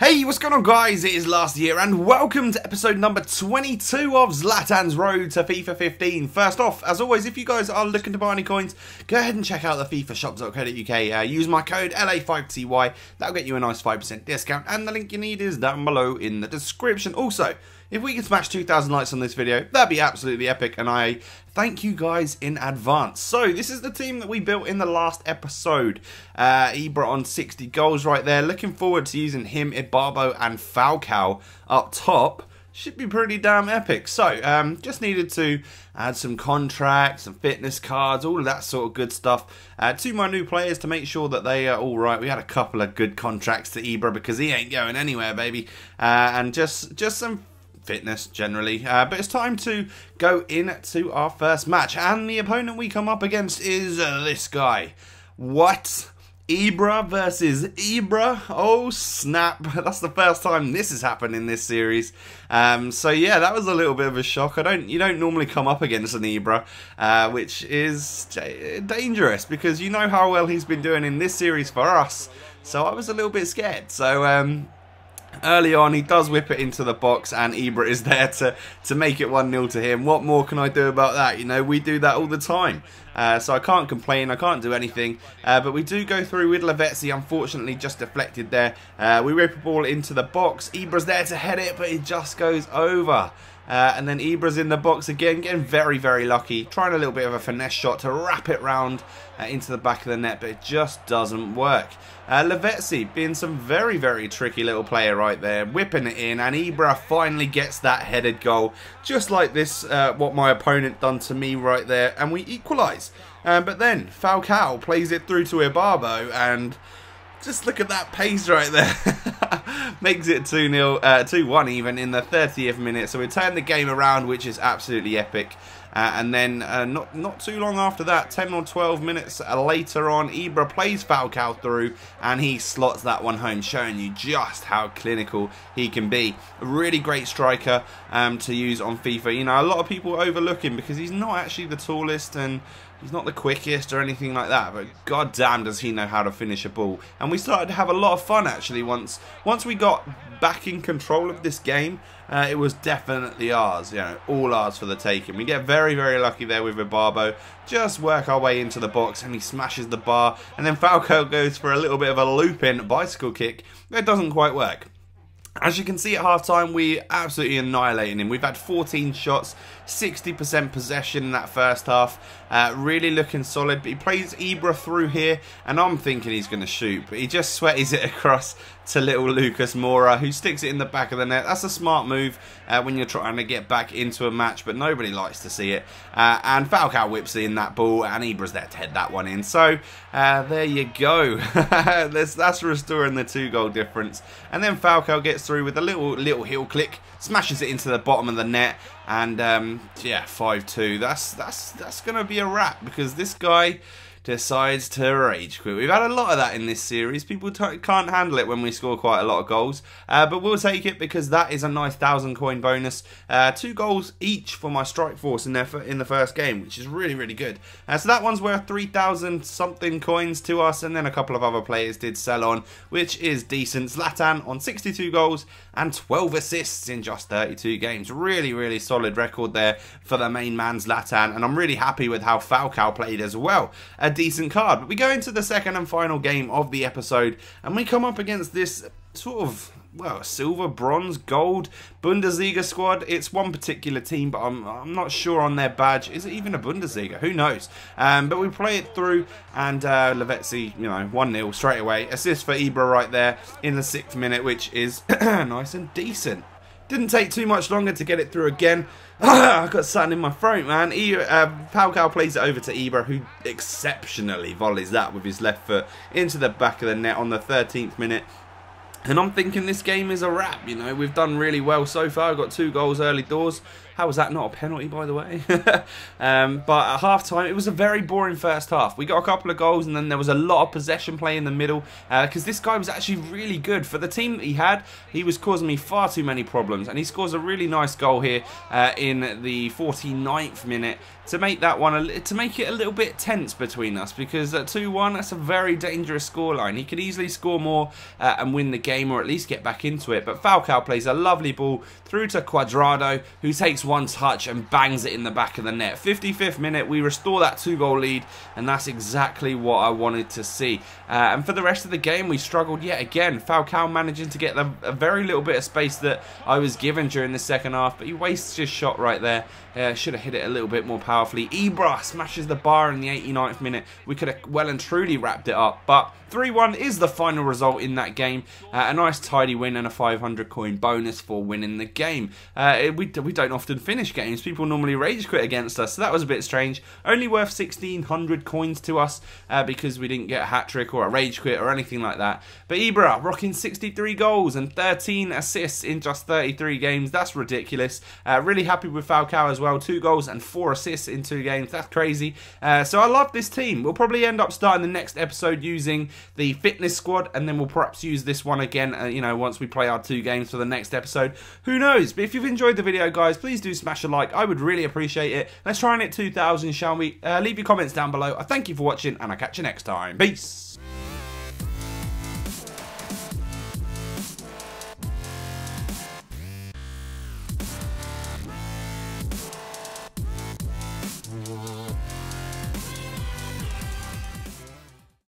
Hey, what's going on guys? It is last year and welcome to episode number 22 of Zlatan'S Road to FIFA 15. First off, as always, if you guys are looking to buy any coins, go ahead and check out the fifashop.co.uk. Use my code LA5TY, that'll get you a nice 5% discount, and the link you need is down below in the description. Also, if we can smash 2,000 likes on this video, that'd be absolutely epic, and I thank you guys in advance. So, this is the team that we built in the last episode. Ibra on 60 goals right there. Looking forward to using him, Ibra and Falcao up top. Should be pretty damn epic. So, just needed to add some contracts, some fitness cards, all of that sort of good stuff to my new players to make sure that they are all right. We had a couple of good contracts to Ibra because he ain't going anywhere, baby. And just some fitness generally, but it's time to go into our first match, and the opponent we come up against is this guy. What? Ibra versus Ibra? Oh snap, that's the first time this has happened in this series. So yeah, that was a little bit of a shock. You don't normally come up against an Ibra, which is dangerous because you know how well he's been doing in this series for us, so I was a little bit scared. So early on, he does whip it into the box, and Ibra is there to make it 1-0 to him. What more can I do about that? You know, we do that all the time. So I can't complain, I can't do anything. But we do go through with Lavezzi, unfortunately just deflected there. We rip a ball into the box. Ibra's there to head it, but it just goes over. And then Ibra's in the box again, getting very, very lucky. Trying a little bit of a finesse shot to wrap it round into the back of the net, but it just doesn't work. Lavezzi being some very, very tricky little player right there, whipping it in, and Ibra finally gets that headed goal. Just like this, what my opponent done to me right there, and we equalise. But then Falcao plays it through to Ibra, and just look at that pace right there. Makes it 2-0, 2-1 even in the 30th minute. So we turn the game around, which is absolutely epic. And then not too long after that, 10 or 12 minutes later on, Ibra plays Falcao through and he slots that one home, showing you just how clinical he can be. A really great striker to use on FIFA. You know, a lot of people overlook him because he's not actually the tallest and he's not the quickest or anything like that, but god damn does he know how to finish a ball. And we started to have a lot of fun actually once we got back in control of this game. It was definitely ours, you know, all ours for the taking. We get very, very lucky there with Ibra. Just work our way into the box and he smashes the bar, and then Falcao goes for a little bit of a loop-in bicycle kick. It doesn't quite work. As you can see at half-time, we absolutely annihilating him. We've had 14 shots, 60% possession in that first half. Really looking solid. But he plays Ibra through here, and I'm thinking he's going to shoot. But he just sweaties it across to little Lucas Moura, who sticks it in the back of the net. That's a smart move when you're trying to get back into a match, but nobody likes to see it. And Falcao whips in that ball, and Ibra's there to head that one in. So there you go. That's restoring the 2-goal difference. And then Falcao gets through with a little heel click, smashes it into the bottom of the net, and yeah, 5-2. That's gonna be a wrap because this guy decides to rage quit. We've had a lot of that in this series. People can't handle it when we score quite a lot of goals, but we'll take it because that is a nice 1,000 coin bonus. 2 goals each for my strike force in the first game, which is really, really good. So that one's worth 3,000 something coins to us, and then a couple of other players did sell on, which is decent. Zlatan on 62 goals and 12 assists in just 32 games. Really, really solid record there for the main man Zlatan, and I'm really happy with how Falcao played as well. A decent card. But we go into the second and final game of the episode, and we come up against this sort of, well, silver, bronze, gold Bundesliga squad. It's one particular team, but I'm not sure on their badge. Is it even a Bundesliga? Who knows? But we play it through, and Lavezzi, you know, 1-0 straight away. Assist for Ibra right there in the 6th minute, which is nice and decent. Didn't take too much longer to get it through again. I got something in my throat, man. Falcao plays it over to Ibra, who exceptionally volleys that with his left foot into the back of the net on the 13th minute. And I'm thinking this game is a wrap, you know. We've done really well so far. I've got 2 goals early doors. How was that not a penalty, by the way? But at half-time, it was a very boring first half. We got a couple of goals, and then there was a lot of possession play in the middle, because this guy was actually really good. For the team that he had, he was causing me far too many problems, and he scores a really nice goal here in the 49th minute to make that one, to make it a little bit tense between us, because at 2-1, that's a very dangerous scoreline. He could easily score more and win the game, or at least get back into it, but Falcao plays a lovely ball through to Cuadrado, who takes one touch and bangs it in the back of the net. 55th minute, we restore that 2-goal lead, and that's exactly what I wanted to see. And for the rest of the game, we struggled yet again. Falcao managing to get a very little bit of space that I was given during the second half, but he wastes his shot right there. Should have hit it a little bit more powerfully. Ibra smashes the bar in the 89th minute. We could have well and truly wrapped it up, but 3-1 is the final result in that game. A nice tidy win and a 500 coin bonus for winning the game. We don't often finish games. People normally rage quit against us, so that was a bit strange. Only worth 1,600 coins to us because we didn't get a hat-trick or a rage quit or anything like that. But Ibra rocking 63 goals and 13 assists in just 33 games. That's ridiculous. Really happy with Falcao as well. 2 goals and 4 assists in 2 games. That's crazy. So I love this team. We'll probably end up starting the next episode using the fitness squad, and then we'll perhaps use this one again, you know, once we play our 2 games for the next episode. Who knows? But if you've enjoyed the video, guys, please do smash a like. I would really appreciate it. Let's try and hit 2,000, shall we? Leave your comments down below. I thank you for watching, and I'll catch you next time. Peace.